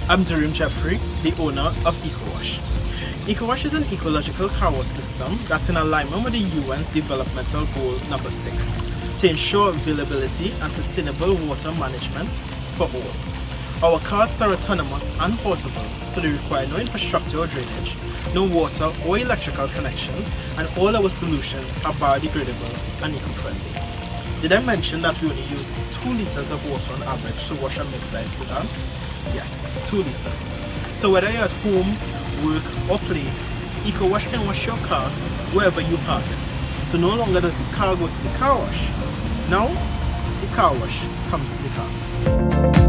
I'm Darim Jeffrey, the owner of EcoWash. EcoWash is an ecological car wash system that's in alignment with the UN's Developmental Goal number 6 to ensure availability and sustainable water management for all. Our carts are autonomous and portable, so they require no infrastructure or drainage, no water or electrical connection, and all our solutions are biodegradable and eco-friendly. Did I mention that we only use 2 liters of water on average to wash a mid-sized sedan? Yes, 2 liters. So whether you're at home, work or play, EcoWash can wash your car wherever you park it. So no longer does the car go to the car wash. Now, the car wash comes to the car.